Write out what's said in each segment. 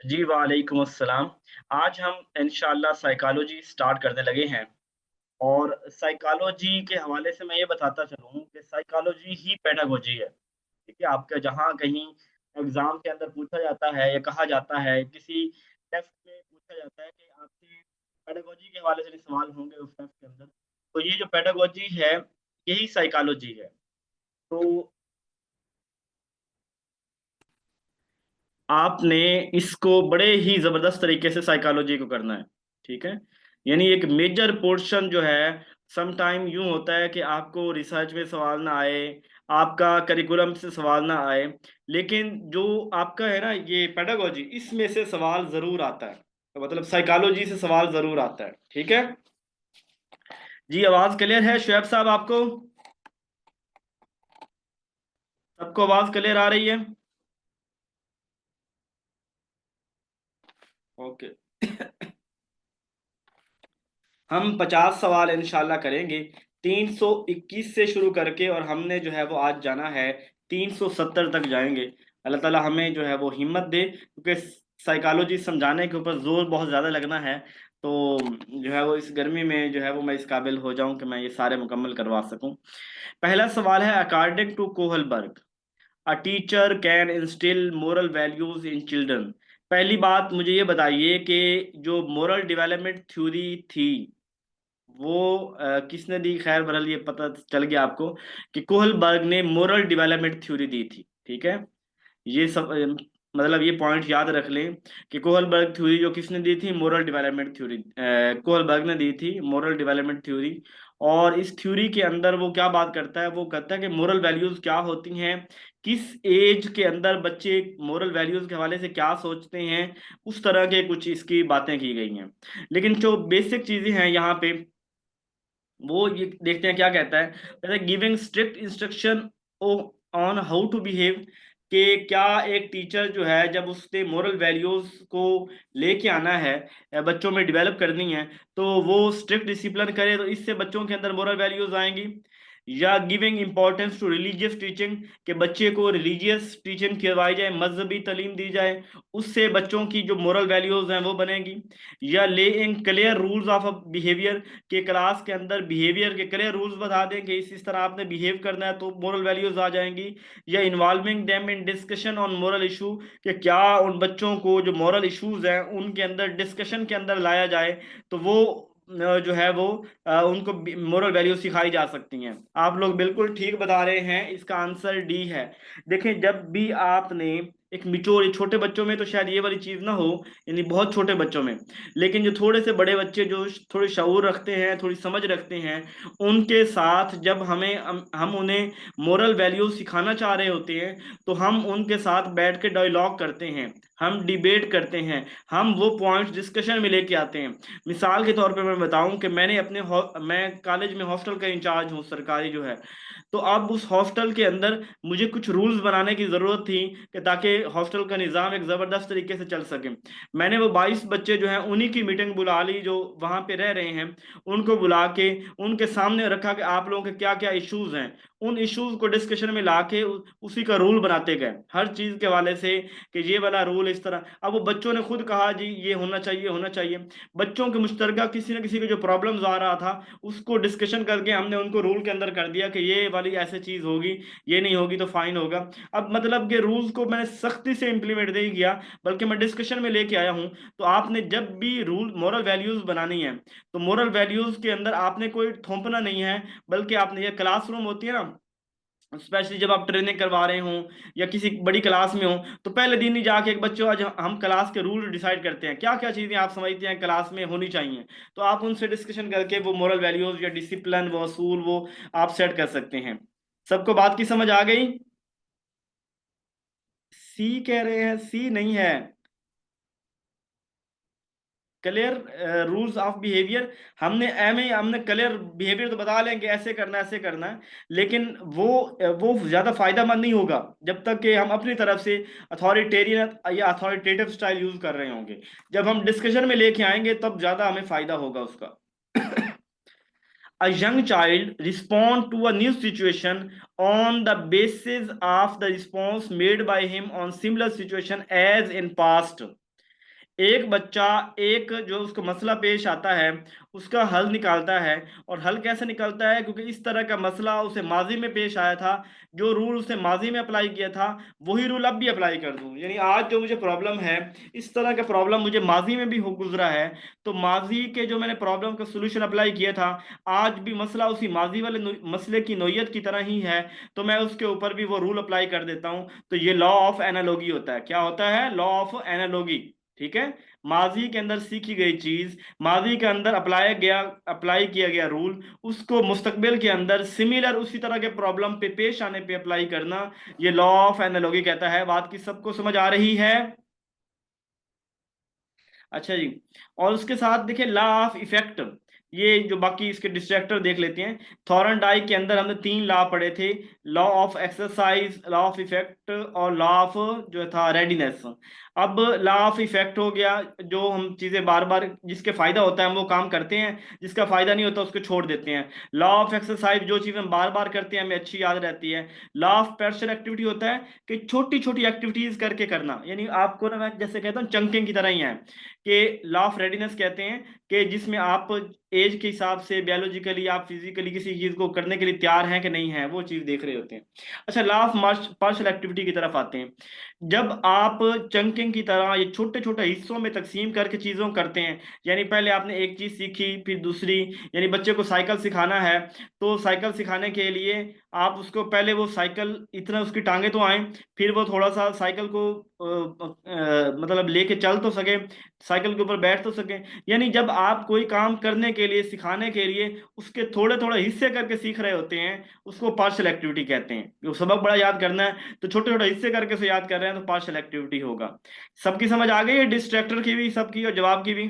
जी, वालेकुम अस्सलाम। आज हम इंशाअल्लाह साइकोलॉजी स्टार्ट करने लगे हैं और साइकोलॉजी के हवाले से मैं ये बताता चलूँ कि साइकोलॉजी ही पेडागोजी है। ठीक है? आपका जहाँ कहीं एग्ज़ाम के अंदर पूछा जाता है या कहा जाता है, किसी टेस्ट में पूछा जाता है कि आपसे पेडागोजी के हवाले से सवाल होंगे उस टेस्ट के अंदर। तो ये जो पेडागोजी है, यही साइकोलॉजी है। तो आपने इसको बड़े ही ज़बरदस्त तरीके से साइकोलॉजी को करना है, ठीक है? यानी एक मेजर पोर्शन जो है, सम टाइम यूँ होता है कि आपको रिसर्च में सवाल ना आए, आपका करिकुलम से सवाल ना आए, लेकिन जो आपका है ना ये पेडागॉजी इसमें से सवाल ज़रूर आता है। तो मतलब साइकोलॉजी से सवाल ज़रूर आता है, ठीक है? जी, आवाज़ क्लियर है शुएब साहब आपको? सबको आवाज़ क्लियर आ रही है? ओके। हम 50 सवाल इंशाल्लाह करेंगे 321 से शुरू करके और हमने जो है वो आज जाना है 370 तक जाएंगे। अल्लाह ताला हमें जो है वो हिम्मत दे क्योंकि साइकोलॉजी समझाने के ऊपर जोर बहुत ज़्यादा लगना है। तो जो है वो इस गर्मी में जो है वो मैं इस काबिल हो जाऊं कि मैं ये सारे मुकम्मल करवा सकूं। पहला सवाल है according to Kohlberg a teacher can instill moral values in children. पहली बात मुझे ये बताइए कि जो मोरल डेवलपमेंट थ्योरी थी वो किसने दी? खैर बहरहाल ये पता चल गया आपको कि कोहलबर्ग ने मोरल डेवलपमेंट थ्योरी दी थी, ठीक है? ये सब मतलब ये पॉइंट याद रख लें कि कोहलबर्ग थ्योरी जो किसने दी थी? मोरल डेवलपमेंट थ्योरी कोहलबर्ग ने दी थी मोरल डेवलपमेंट थ्योरी। और इस थ्योरी के अंदर वो क्या बात करता है? वो कहता है कि मोरल वैल्यूज क्या होती हैं, किस एज के अंदर बच्चे मोरल वैल्यूज के हवाले से क्या सोचते हैं, उस तरह के कुछ इसकी बातें की गई हैं। लेकिन जो बेसिक चीजें हैं यहाँ पे वो ये देखते हैं क्या कहता है। कहता है giving strict instruction on how to behave, कि क्या एक टीचर जो है जब उसने मोरल वैल्यूज को लेके आना है बच्चों में डेवलप करनी है तो वो स्ट्रिक्ट डिसिप्लिन करे तो इससे बच्चों के अंदर मोरल वैल्यूज आएंगी। या giving importance to religious teaching, कि बच्चे को रिलीजियस टीचिंग करवाई जाए, मजहबी तालीम दी जाए, उससे बच्चों की जो मोरल वैल्यूज हैं वो बनेगी। या laying clear rules of behaviour, के क्लास के अंदर बिहेवियर के क्लियर रूल्स बता दें कि इस तरह आपने बिहेव करना है तो मोरल वैल्यूज आ जाएंगी। या involving them in discussion on moral issue, कि क्या उन बच्चों को जो मोरल इश्यूज हैं उनके अंदर डिस्कशन के अंदर लाया जाए तो वो जो है वो उनको मोरल वैल्यू सिखाई जा सकती हैं। आप लोग बिल्कुल ठीक बता रहे हैं, इसका आंसर डी है। देखें जब भी आपने एक मिचोर छोटे बच्चों में तो शायद ये वाली चीज ना हो, यानी बहुत छोटे बच्चों में, लेकिन जो थोड़े से बड़े बच्चे जो थोड़ी शऊर रखते हैं, थोड़ी समझ रखते हैं, उनके साथ जब हम उन्हें मोरल वैल्यूज सिखाना चाह रहे होते हैं तो हम उनके साथ बैठ के डायलॉग करते हैं, हम डिबेट करते हैं, हम वो पॉइंट्स डिस्कशन में लेके आते हैं। मिसाल के तौर पे मैं बताऊं कि मैं कॉलेज में हॉस्टल का इंचार्ज हूँ सरकारी जो है। तो अब उस हॉस्टल के अंदर मुझे कुछ रूल्स बनाने की ज़रूरत थी कि ताकि हॉस्टल का निज़ाम एक ज़बरदस्त तरीके से चल सके। मैंने वो 22 बच्चे जो हैं उन्हीं की मीटिंग बुला ली जो वहाँ पे रह रहे हैं, उनको बुला के उनके सामने रखा कि आप लोगों के क्या क्या इश्यूज हैं। उन इश्यूज को डिस्कशन में ला के उसी का रूल बनाते गए हर चीज़ के हवाले से, कि ये वाला रूल इस तरह। अब वो बच्चों ने खुद कहा जी ये होना चाहिए होना चाहिए। बच्चों के मुश्तरका किसी न किसी को जो प्रॉब्लम्स आ रहा था उसको डिस्कशन करके हमने उनको रूल के अंदर कर दिया कि ये वाली ऐसे चीज़ होगी, ये नहीं होगी तो फाइन होगा। अब मतलब कि रूल्स को मैंने सख्ती से इम्प्लीमेंट नहीं किया, बल्कि मैं डिस्कशन में लेके आया हूँ। तो आपने जब भी रूल मोरल वैल्यूज बनानी है तो मोरल वैल्यूज के अंदर आपने कोई थोपना नहीं है, बल्कि आपने ये क्लासरूम होती है ना, स्पेशली जब आप ट्रेनिंग करवा रहे हों या किसी बड़ी क्लास में हो, तो पहले दिन ही जाके एक बच्चों आज हम क्लास के रूल डिसाइड करते हैं क्या क्या चीज़ें आप समझते हैं क्लास में होनी चाहिए। तो आप उनसे डिस्कशन करके वो मोरल वैल्यूज या डिसिप्लिन वो असूल वो आप सेट कर सकते हैं। सबको बात की समझ आ गई? सी कह रहे हैं, सी नहीं है। क्लियर रूल्स ऑफ बिहेवियर, हमने एम ए हमने क्लियर बिहेवियर तो बता लेंगे ऐसे करना ऐसे करना है, लेकिन वो ज़्यादा फायदेमंद नहीं होगा जब तक कि हम अपनी तरफ से अथॉरिटेरियन या अथॉरिटेटिव स्टाइल यूज कर रहे होंगे। जब हम डिस्कशन में लेके आएंगे तब ज़्यादा हमें फायदा होगा उसका। A young child respond to a new situation on the basis of the response made by him on similar situation as in past। एक बच्चा एक जो उसको मसला पेश आता है उसका हल निकालता है। और हल कैसे निकलता है, क्योंकि इस तरह का मसला उसे माजी में पेश आया था, जो रूल उसे माजी में अप्लाई किया था वही रूल अब भी अप्लाई कर दूं। यानी आज जो मुझे प्रॉब्लम है, इस तरह का प्रॉब्लम मुझे माजी में भी हो गुजरा है, तो माजी के जो मैंने प्रॉब्लम का सोल्यूशन अप्लाई किया था, आज भी मसला उसी माजी वाले मसले की नोयत की तरह ही है, तो मैं उसके ऊपर भी वो रूल अप्लाई कर देता हूं। तो ये लॉ ऑफ एनालॉगी होता है। क्या होता है? Law of analogy. ठीक है। माजी के अंदर सीखी गई चीज, माजी के अंदर अप्लाई किया गया रूल, उसको मुस्तकबिल के अंदर सिमिलर उसी तरह के प्रॉब्लम पे पेश आने पे अप्लाई करना, ये लॉ ऑफ एनालॉगी कहता है। बात की सबको समझ आ रही है? अच्छा जी। और उसके साथ देखिए लॉ ऑफ इफेक्ट, ये जो बाकी इसके डिस्ट्रैक्टर देख लेते हैं। थॉरनडाइक के अंदर हमने तीन लॉ पढ़े थे, law of exercise, law of effect और लॉ ऑफ जो था रेडीनेस। अब लॉ ऑफ इफेक्ट हो गया, जो हम चीजें बार बार जिसके फायदा होता है हम वो काम करते हैं, जिसका फायदा नहीं होता उसको छोड़ देते हैं। लॉ ऑफ एक्सरसाइज, जो चीज हम बार बार करते हैं हमें अच्छी याद रहती है। लॉ ऑफ पर्सनल एक्टिविटी होता है कि छोटी छोटी एक्टिविटीज करके करना, यानी आपको ना मैं जैसे कहता हूँ चंकिंग की तरह ही है। कि लॉ ऑफ रेडीनेस कहते हैं कि जिसमें आप एज के हिसाब से बायोलॉजिकली आप फिजिकली किसी चीज को करने के लिए तैयार हैं कि नहीं है, वो चीज देख रहे होते हैं। अच्छा, लॉ ऑफ पार्शियल एक्टिविटी की तरफ आते हैं। जब आप चंकिंग की तरह ये छोटे छोटे हिस्सों में तकसीम करके चीजों को करते हैं, यानी पहले आपने एक चीज सीखी फिर दूसरी, यानी बच्चे को साइकिल सिखाना है, तो साइकिल सिखाने के लिए आप उसको पहले वो साइकिल इतना उसकी टांगे तो आए, फिर वो थोड़ा सा साइकिल को मतलब लेके चल तो सके, साइकिल के ऊपर बैठ तो सके। यानी जब आप कोई काम करने के लिए, सिखाने के लिए उसके थोड़े थोड़े हिस्से करके सीख रहे होते हैं, उसको पार्शियल एक्टिविटी कहते हैं। जो सबक बड़ा याद करना है तो छोटे छोटे हिस्से करके उसे याद कर रहे हैं, तो पार्शियल एक्टिविटी होगा। सबकी समझ आ गई है, डिस्ट्रैक्टर की भी सबकी और जवाब की भी।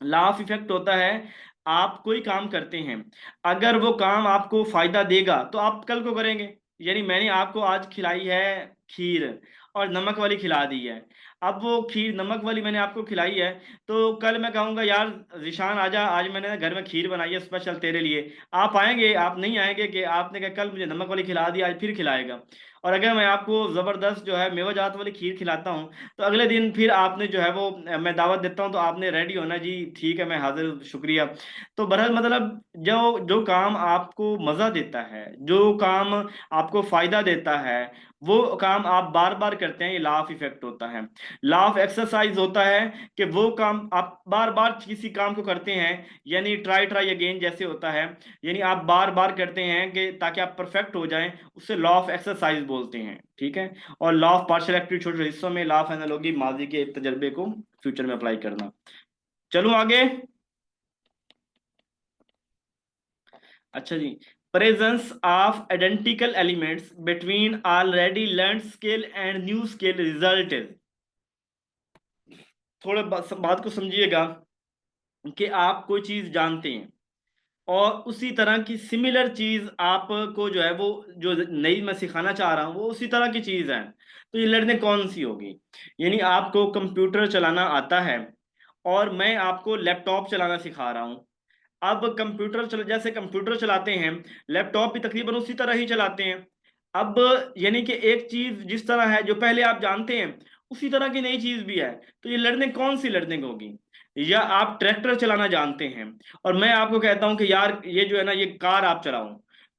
लॉ ऑफ इफेक्ट होता है, आप कोई काम करते हैं, अगर वो काम आपको फायदा देगा तो आप कल को करेंगे। यानी मैंने आपको आज खिलाई है खीर और नमक वाली खिला दी है, अब वो खीर नमक वाली मैंने आपको खिलाई है, तो कल मैं कहूंगा यार जिशान आजा, आज मैंने ना घर में खीर बनाई है स्पेशल तेरे लिए। आप आएंगे? आप नहीं आएंगे कि आपने कहा कल मुझे नमक वाली खिला दी, आज फिर खिलाएगा। और अगर मैं आपको जबरदस्त जो है मेवाजात वाली खीर खिलाता हूँ, तो अगले दिन फिर आपने जो है वो मैं दावत देता हूँ तो आपने रेडी होना, जी ठीक है मैं हाजिर, शुक्रिया। तो बहरहाल मतलब जो जो काम आपको मजा देता है, जो काम आपको फायदा देता है, वो काम आप बार बार करते हैं, ये लॉ ऑफ इफेक्ट होता है। लॉ ऑफ एक्सरसाइज होता है कि वो काम आप बार बार किसी काम को करते हैं, यानी ट्राई ट्राई अगेन जैसे होता है, यानी आप बार बार करते हैं कि ताकि आप परफेक्ट हो जाएं, उससे लॉ ऑफ एक्सरसाइज बोलते हैं। ठीक है। और लॉ ऑफ पार्शियल एक्टिविटी छोटे हिस्सों में, लॉ ऑफ एनालॉजी माजी के एक तजर्बे को फ्यूचर में अप्लाई करना। चलूं आगे। अच्छा जी। Presence of identical elements between already learn skill and new skill result is. थोड़ा बात को समझिएगा कि आप कोई चीज जानते हैं और उसी तरह की सिमिलर चीज आपको जो है वो जो नई मैं सिखाना चाह रहा हूँ वो उसी तरह की चीज है, तो ये लर्निंग कौन सी होगी? यानी आपको कंप्यूटर चलाना आता है और मैं आपको लैपटॉप चलाना सिखा रहा हूँ। अब जैसे कंप्यूटर चलाते हैं, लैपटॉप भी तकरीबन उसी तरह ही चलाते हैं। अब यानी कि एक चीज जिस तरह है जो पहले आप जानते हैं, उसी तरह की नई चीज भी है, तो ये लर्निंग कौन सी लर्निंग होगी? या आप ट्रैक्टर चलाना जानते हैं और मैं आपको कहता हूं कि यार ये जो है ना ये कार आप चलाओ,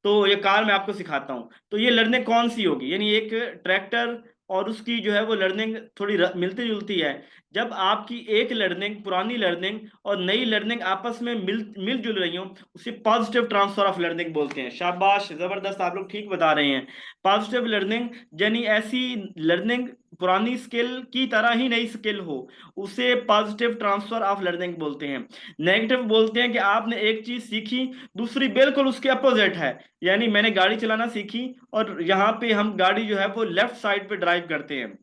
तो ये कार मैं आपको सिखाता हूं, तो ये लर्निंग कौन सी होगी? यानी एक ट्रैक्टर और उसकी जो है वो लर्निंग थोड़ी मिलती जुलती है। जब आपकी एक लर्निंग, पुरानी लर्निंग और नई लर्निंग आपस में मिलजुल रही हो, उसे पॉजिटिव ट्रांसफर ऑफ लर्निंग बोलते हैं। शाबाश, जबरदस्त, आप लोग ठीक बता रहे हैं। पॉजिटिव लर्निंग यानी ऐसी लर्निंग, पुरानी स्किल की तरह ही नई स्किल हो, उसे पॉजिटिव ट्रांसफर ऑफ लर्निंग बोलते हैं। नेगेटिव बोलते हैं कि आपने एक चीज सीखी, दूसरी बिल्कुल उसके अपोजिट है। यानी मैंने गाड़ी चलाना सीखी और यहाँ पे हम गाड़ी जो है वो लेफ्ट साइड पे ड्राइव करते हैं।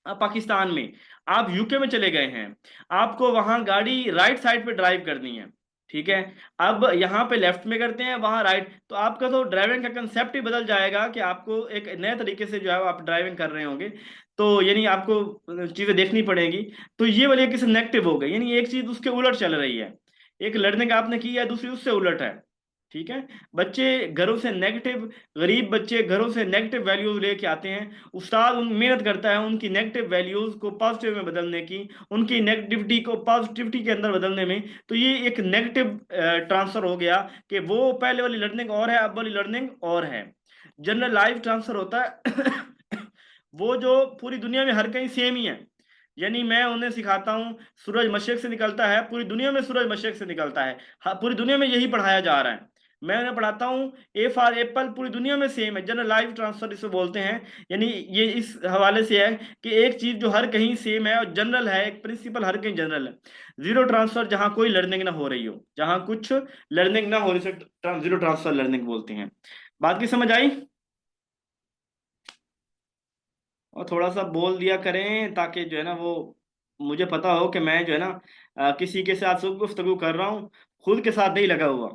पाकिस्तान में, आप यूके में चले गए हैं, आपको वहां गाड़ी राइट साइड पे ड्राइव करनी है। ठीक है। अब यहाँ पे लेफ्ट में करते हैं, वहां राइट, तो आपका तो ड्राइविंग का कंसेप्ट ही बदल जाएगा कि आपको एक नए तरीके से जो है आप ड्राइविंग कर रहे होंगे। तो यानी आपको चीजें देखनी पड़ेगी। तो ये वाली एक किस्म नेगेटिव हो गई, यानी एक चीज उसके उलट चल रही है। एक लर्निंग आपने की है, दूसरी उससे उलट है। ठीक है। बच्चे घरों से नेगेटिव, गरीब बच्चे घरों से नेगेटिव वैल्यूज लेके आते हैं, उस्ताद उन मेहनत करता है उनकी नेगेटिव वैल्यूज को पॉजिटिव में बदलने की, उनकी नेगेटिविटी को पॉजिटिविटी के अंदर बदलने में। तो ये एक नेगेटिव ट्रांसफर हो गया कि वो पहले वाली लर्निंग और है, अब वाली लर्निंग और है। जनरल लाइफ ट्रांसफर होता है वो जो पूरी दुनिया में हर कहीं सेम ही है। यानी मैं उन्हें सिखाता हूँ सूरज मशरक से निकलता है, पूरी दुनिया में सूरज मशरक से निकलता है। हाँ, पूरी दुनिया में यही पढ़ाया जा रहा है। मैं उन्हें पढ़ाता हूँ ए फॉर एप्पल पूरी दुनिया में सेम है, जनरल लाइफ ट्रांसफर इसे बोलते हैं। यानी ये इस हवाले से है कि एक चीज जो हर कहीं सेम है और जनरल है, एक प्रिंसिपल हर कहीं जनरल है। जीरो ट्रांसफर जहाँ कोई लर्निंग ना हो रही हो, जहाँ कुछ लर्निंग ना हो रही से जीरो ट्रांसफर लर्निंग बोलते हैं। बात की समझ आई? और थोड़ा सा बोल दिया करें ताकि जो है ना वो मुझे पता हो कि मैं जो है ना किसी के साथ गुफ्तगू कर रहा हूँ, खुद के साथ नहीं लगा हुआ।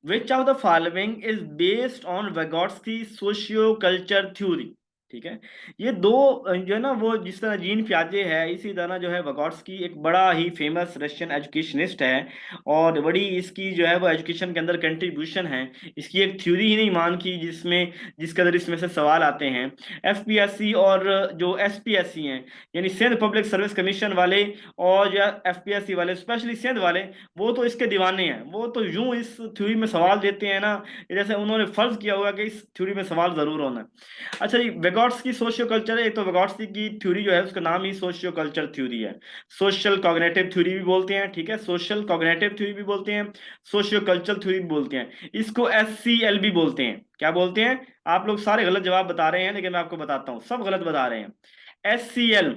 Which of the following is based on Vygotsky socio culture theory? ठीक है। ये दो जो है ना वो जिस तरह जीन प्याजे है, इसी तरह जो है वगोट्स्की एक बड़ा ही फेमस रशियन एजुकेशनिस्ट है, और बड़ी इसकी जो है वो एजुकेशन के अंदर कंट्रीब्यूशन है। इसकी एक थ्योरी ही नहीं मान की जिसमें जिस कदर इसमें से सवाल आते हैं। एफपीएससी और जो एसपीएससी हैं, यानी सिंध पब्लिक सर्विस कमीशन वाले, और जो एफपीएससी वाले स्पेशली सिंध वाले, वो तो इसके दीवाने हैं। वो तो यूं इस थ्योरी में सवाल देते हैं ना, जैसे उन्होंने फर्ज किया हुआ कि इस थ्योरी में सवाल जरूर होना है। अच्छा जी, वेगोट्स की सोशियो कल्चर है, तो वेगोट्स की थ्योरी जो है उसका नाम ही सोशियो कल्चर थ्योरी है। सोशल कॉग्निटिव थ्योरी भी बोलते हैं, ठीक है, सोशल कॉग्निटिव थ्योरी भी बोलते हैं, सोशियो कल्चर थ्योरी भी बोलते हैं, इसको एससीएल भी बोलते हैं। क्या बोलते हैं? आप लोग सारे गलत जवाब बता रहे हैं, लेकिन मैं आपको बताता हूँ सब गलत बता रहे हैं। एससीएल,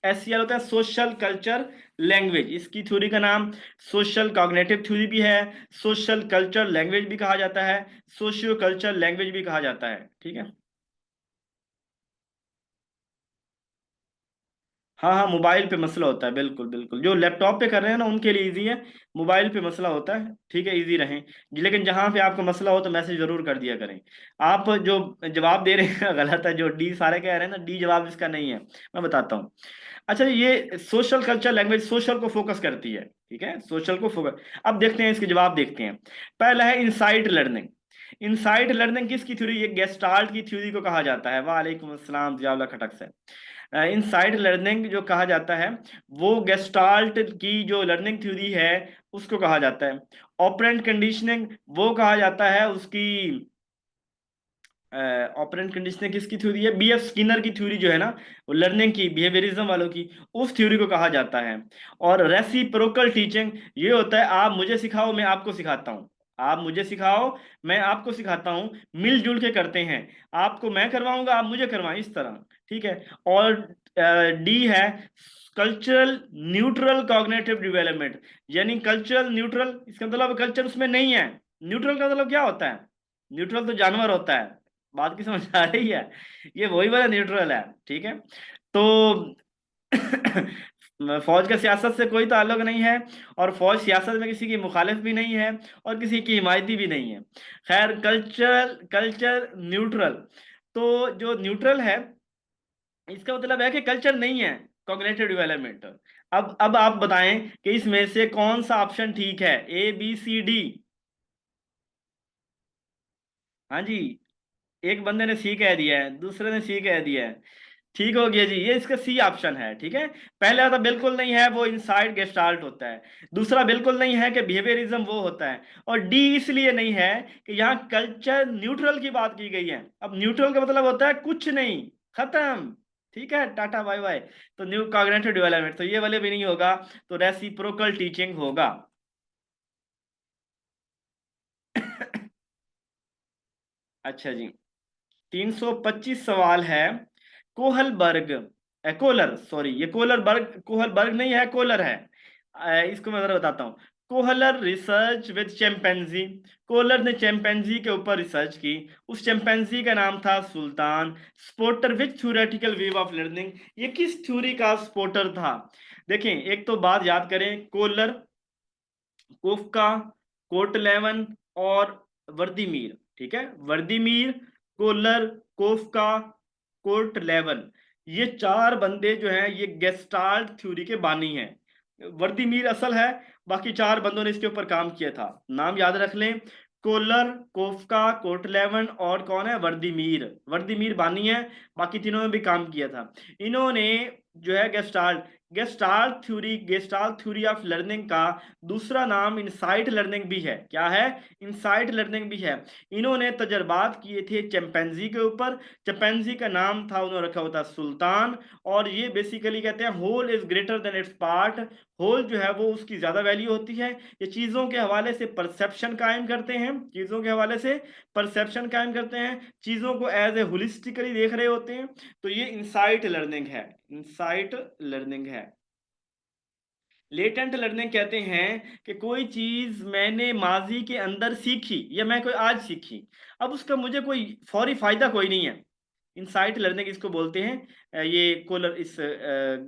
एससीएल होता है सोशल कल्चर लैंग्वेज। इसकी थ्योरी का नाम सोशल कॉग्निटिव थ्योरी भी है, सोशल कल्चर लैंग्वेज भी कहा जाता है, सोशियो कल्चर लैंग्वेज भी कहा जाता है। ठीक है। हाँ हाँ, मोबाइल पे मसला होता है, बिल्कुल बिल्कुल। जो लैपटॉप पे कर रहे हैं ना उनके लिए इजी है, मोबाइल पे मसला होता है। ठीक है, इजी रहें जी, लेकिन जहाँ पे आपको मसला हो तो मैसेज जरूर कर दिया करें। आप जो जवाब दे रहे हैं गलत है, जो डी सारे कह रहे हैं ना, डी जवाब इसका नहीं है। मैं बताता हूँ। अच्छा, ये सोशल कल्चर लैंग्वेज सोशल को फोकस करती है, ठीक है, सोशल को फोकस। अब देखते हैं इसके जवाब, देखते हैं। पहला है इनसाइट लर्निंग। इनसाइट लर्निंग किसकी थ्योरी? ये गेस्टाल्ट की थ्योरी को कहा जाता है। वालेकुम अस्सलाम जियाउल्लाह खटक से। इनसाइड लर्निंग जो कहा जाता है, वो गेस्टाल्ट की जो लर्निंग थ्योरी है उसको कहा जाता है। ऑपरेंट कंडीशनिंग वो कहा जाता है उसकी, ऑपरेंट कंडीशनिंग किसकी थ्योरी है? बीएफ स्किनर की थ्योरी जो है ना, वो लर्निंग की, बिहेवियरिज्म वालों की, उस थ्योरी को कहा जाता है। और रेसिप्रोकल टीचिंग ये होता है आप मुझे सिखाओ मैं आपको सिखाता हूँ, आप मुझे सिखाओ मैं आपको सिखाता हूँ, मिलजुल के करते हैं। आपको मैं करवाऊंगा, आप मुझे करवाएं, इस तरह। ठीक है। और डी है कल्चरल न्यूट्रल कॉग्निटिव डेवलपमेंट। यानी कल्चरल न्यूट्रल, इसका मतलब कल्चर उसमें नहीं है। न्यूट्रल का मतलब क्या होता है? न्यूट्रल तो जानवर होता है। बात की समझ आ रही है? ये वही वाला न्यूट्रल है। ठीक है। तो फौज का सियासत से कोई ताल्लुक नहीं है, और फौज सियासत में किसी की मुखालिफ भी नहीं है, और किसी की हिमायती भी नहीं है। खैर, कल्चर कल्चर न्यूट्रल, तो जो न्यूट्रल है इसका मतलब है कि कल्चर नहीं है कॉग्निटिव डेवलपमेंट। अब आप बताएं कि इसमें से कौन सा ऑप्शन ठीक है, ए बी सी डी? हाँ जी, एक बंदे ने सी कह दिया है, दूसरे ने सी कह दिया है। ठीक हो गया जी, ये इसका सी ऑप्शन है। ठीक है। पहला तो बिल्कुल नहीं है, वो इनसाइड गेस्टाल्ट होता है। दूसरा बिल्कुल नहीं है कि बिहेवियरिज्म वो होता है। और डी इसलिए नहीं है कि यहाँ कल्चर न्यूट्रल की बात की गई है। अब न्यूट्रल का मतलब होता है कुछ नहीं, खत्म। ठीक है, टाटा बाय बाय। तो न्यू कॉग्निटिव डेवलपमेंट तो ये वाले भी नहीं होगा, तो रेसिप्रोकल टीचिंग होगा। अच्छा जी, 325 सवाल है। कोहलबर्ग, कोलर, सॉरी, ये कोलरबर्ग, कोहलबर्ग नहीं है, कोलर है। इसको मैं जरा बताता हूँ। Kohler research with chimpanzee. Kohler ने चैंपेंजी के ऊपर रिसर्च की। उस चैंपेंजी का नाम था Sultan. Supporter with theoretical way of learning, ये किस थ्योरी का स्पोर्टर था? देखें, एक तो बात याद करें, कोलर, कोफका, कोटलेवन और वर्दीमीर। ठीक है, वर्दीमीर, कोलर, कोफका, कोटलेवन, ये चार बंदे जो हैं ये गेस्टाल्ट थ्योरी के बानी हैं। वर्दी मीर असल है, बाकी 4 बंदों ने इसके ऊपर काम किया था। नाम याद रख लें, कोलर, कोफ्का, कोटलेवन और कौन है, वर्दी मीर। वर्दी मीर बानी है, बाकी तीनों ने भी काम किया था। इन्होंने जो है गेस्टाल्ट थ्योरी ऑफ लर्निंग का दूसरा नाम इनसाइट लर्निंग भी है। क्या है, इनसाइट लर्निंग भी है। इन्होंने तजर्बात किए थे चिंपैंजी के ऊपर। चिंपैंजी का नाम था उन्होंने रखा हुआ था सुल्तान। और ये बेसिकली कहते हैं whole is greater than its part. होल जो है वो उसकी ज्यादा वैल्यू होती है। ये चीजों के हवाले से परसेप्शन कायम करते हैं, चीजों के हवाले से परसेप्शन कायम करते हैं, चीजों को एज ए होलिस्टिकली देख रहे होते हैं। तो ये इंसाइट लर्निंग है, इंसाइट लर्निंग है। लेटेंट लर्निंग कहते हैं कि कोई चीज मैंने माजी के अंदर सीखी या मैं कोई आज सीखी, अब उसका मुझे कोई फौरी फायदा कोई नहीं है। इनसाइट लर्निंग इसको बोलते हैं। ये कोलर इस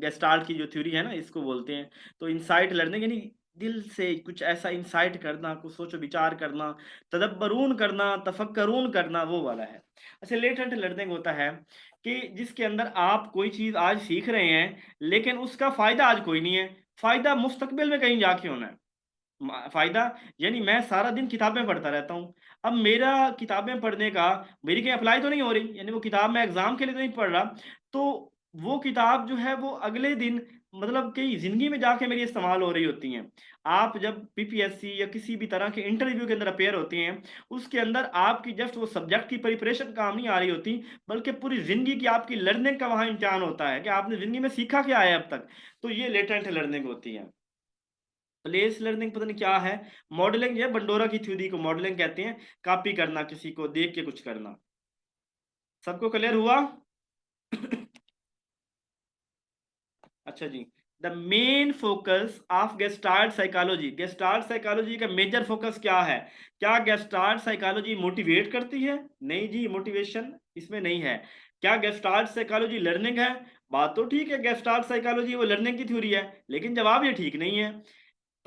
गेस्टाल्ट की जो थ्योरी है ना, इसको बोलते हैं। तो इनसाइट लर्निंग यानी दिल से कुछ ऐसा इंसाइट करना, कुछ सोचो विचार करना, तदब्बरून करना, तफक्करून करना, वो वाला है। अच्छा, लेटेंट लर्निंग होता है कि जिसके अंदर आप कोई चीज आज सीख रहे हैं लेकिन उसका फायदा आज कोई नहीं है, फायदा मुस्तकबिल में कहीं जाके होना है। फायदा यानी मैं सारा दिन किताबें पढ़ता रहता हूँ, अब मेरा किताबें पढ़ने का मेरी कहीं अप्लाई तो नहीं हो रही, यानी वो किताब मैं एग्जाम के लिए तो नहीं पढ़ रहा। तो वो किताब जो है वो अगले दिन मतलब कि जिंदगी में जाके मेरी इस्तेमाल हो रही होती हैं। आप जब पीपीएससी या किसी भी तरह के इंटरव्यू के अंदर अपेयर होते हैं, उसके अंदर आपकी जस्ट वो सब्जेक्ट की प्रिपरेशन काम नहीं आ रही होती, बल्कि पूरी जिंदगी की आपकी लर्निंग का वहां इम्तिहान होता है कि आपने जिंदगी में सीखा क्या है अब तक। तो ये लेटेंट लर्निंग होती है। प्लेस लर्निंग पता नहीं क्या है। मॉडलिंग जो है, बंडोरा की थ्योरी को मॉडलिंग कहते हैं, कॉपी करना, किसी को देख के कुछ करना। सबको क्लियर हुआ? अच्छा जी। The main focus of Gestalt psychology, Gestalt psychology का मेजर फोकस क्या है? क्या गेस्टाल्ट साइकोलॉजी मोटिवेट करती है? नहीं जी, मोटिवेशन इसमें नहीं है। क्या गेस्टाल्ट साइकोलॉजी लर्निंग है? बात तो ठीक है, गेस्टाल्ट साइकोलॉजी वो लर्निंग की थ्योरी है, लेकिन जवाब ये ठीक नहीं है।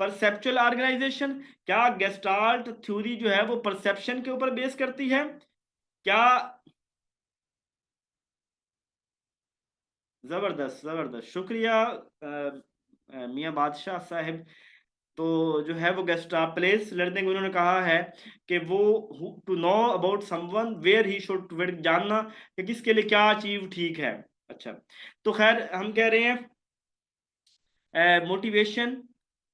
परसेप्चुअल ऑर्गेनाइजेशन, क्या गेस्टाल्ट थ्योरी जो है वो परसेप्शन के ऊपर बेस करती है? क्या? जबरदस्त जबरदस्त, शुक्रिया मियां बादशाह साहब। तो जो है वो गेस्टा प्लेस लर्निंग उन्होंने कहा है कि वो to know about someone where he should, जानना कि किसके लिए क्या अचीव ठीक है। अच्छा, तो खैर हम कह रहे हैं मोटिवेशन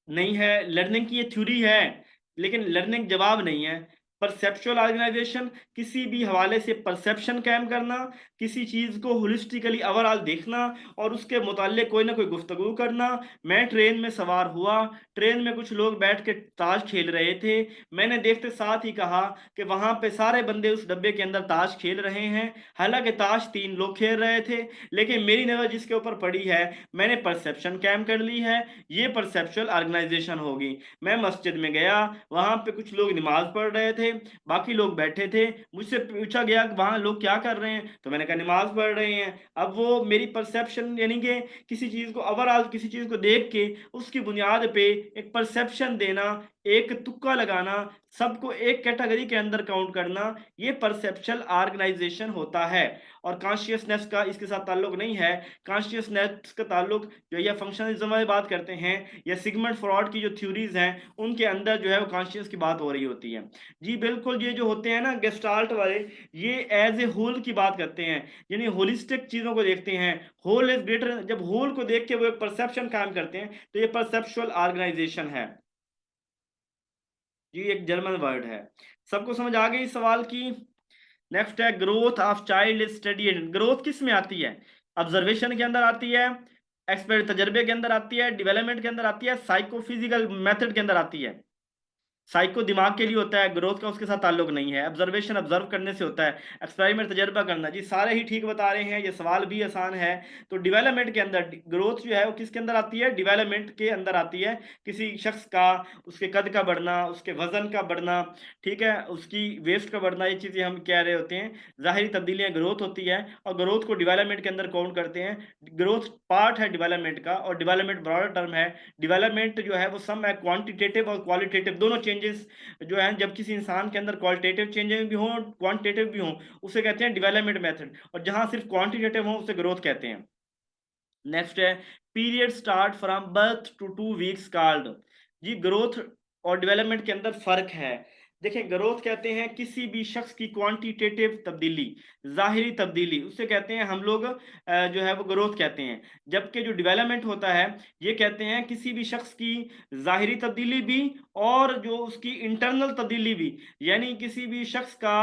नहीं है, लर्निंग की ये थ्योरी है, लेकिन लर्निंग जवाब नहीं है। परसेप्चुअल ऑर्गेनाइजेशन, किसी भी हवाले से परसेप्शन कायम करना, किसी चीज को होलिस्टिकली ओवरऑल देखना और उसके मुताल्लिक कोई ना कोई गुफ्तगू करना। मैं ट्रेन में सवार हुआ, ट्रेन में कुछ लोग बैठ के ताश खेल रहे थे, मैंने देखते साथ ही कहा कि वहां पे सारे बंदे उस डब्बे के अंदर ताश खेल रहे हैं, हालांकि ताश 3 लोग खेल रहे थे, लेकिन मेरी नजर जिसके ऊपर पड़ी है, मैंने परसेप्शन कायम कर ली है, ये परसेप्चुअल ऑर्गेनाइजेशन होगी। मैं मस्जिद में गया, वहां पे कुछ लोग नमाज पढ़ रहे थे, बाकी लोग बैठे थे, मुझसे पूछा गया कि वहां लोग क्या कर रहे हैं, तो मैंने कहा नमाज पढ़ रहे हैं। अब वो मेरी परसेप्शन यानी कि किसी चीज को ओवरऑल, किसी चीज को देख के उसकी बुनियाद पे एक परसेप्शन देना, एक तुक्का लगाना, सबको एक कैटेगरी के अंदर काउंट करना, ये परसेप्चुअल ऑर्गेनाइजेशन होता है। और कॉन्शियसनेस का इसके साथ ताल्लुक नहीं है। कॉन्शियसनेस का ताल्लुक जो ये फंक्शनलिज्म वाली बात करते हैं या सिगमंड फ्रॉड की जो थ्योरीज हैं, उनके अंदर जो है वो कॉन्शियस की बात हो रही होती है। जी बिल्कुल, ये जो होते हैं ना गेस्टाल्ट वाले, ये एज ए होल की बात करते हैं, यानी होलिस्टिक चीजों को देखते हैं। होल इज ग्रेटर, जब होल को देख के वो एक परसेप्शन कायम करते हैं, तो ये परसेप्चुअल ऑर्गेनाइजेशन है। जी एक जर्मन वर्ड है। सबको समझ आ गई इस सवाल की? नेक्स्ट है growth of child study. Growth किस में आती है? ऑब्जर्वेशन के अंदर आती है, एक्सपेरिमेंट तजर्बे के अंदर आती है, डेवलपमेंट के अंदर आती है, साइकोफिजिकल मेथड के अंदर आती है। साइको दिमाग के लिए होता है, ग्रोथ का उसके साथ ताल्लुक नहीं है। ऑब्जर्वेशन ऑब्जर्व करने से होता है, एक्सपेरिमेंट तजर्बा करना। जी सारे ही ठीक बता रहे हैं, ये सवाल भी आसान है। तो डेवलपमेंट के अंदर ग्रोथ जो है वो किसके अंदर आती है? डेवलपमेंट के अंदर आती है। किसी शख्स का, उसके कद का बढ़ना, उसके वजन का बढ़ना, ठीक है, उसकी वेस्ट का बढ़ना, ये चीजें हम कह रहे होते हैं, जाहिरी तब्दीलियां ग्रोथ होती है। और ग्रोथ को डेवलपमेंट के अंदर काउंट करते हैं। ग्रोथ पार्ट है डेवलपमेंट का, और डेवलपमेंट ब्रॉडर टर्म है। डेवलपमेंट जो है वो सम है क्वांटिटेटिव और क्वालिटेटिव दोनों चेंजेस जो है, जब किसी इंसान के अंदर क्वालिटेटिव चेंजेस भी हों, क्वांटिटेटिव भी हों, उसे कहते हैं डेवलपमेंट मेथड, और जहां सिर्फ क्वांटिटेटिव हो उसे ग्रोथ कहते हैं। नेक्स्ट है period start from birth to 2 weeks called. जी ग्रोथ और डेवलपमेंट के अंदर फर्क है। देखें ग्रोथ कहते हैं किसी भी शख्स की क्वांटिटेटिव तब्दीली, ज़ाहिरी तब्दीली, उसे कहते हैं हम लोग जो है वो ग्रोथ कहते हैं। जबकि जो डेवलपमेंट होता है ये कहते हैं किसी भी शख्स की ज़ाहिरी तब्दीली भी और जो उसकी इंटरनल तब्दीली भी, यानी किसी भी शख्स का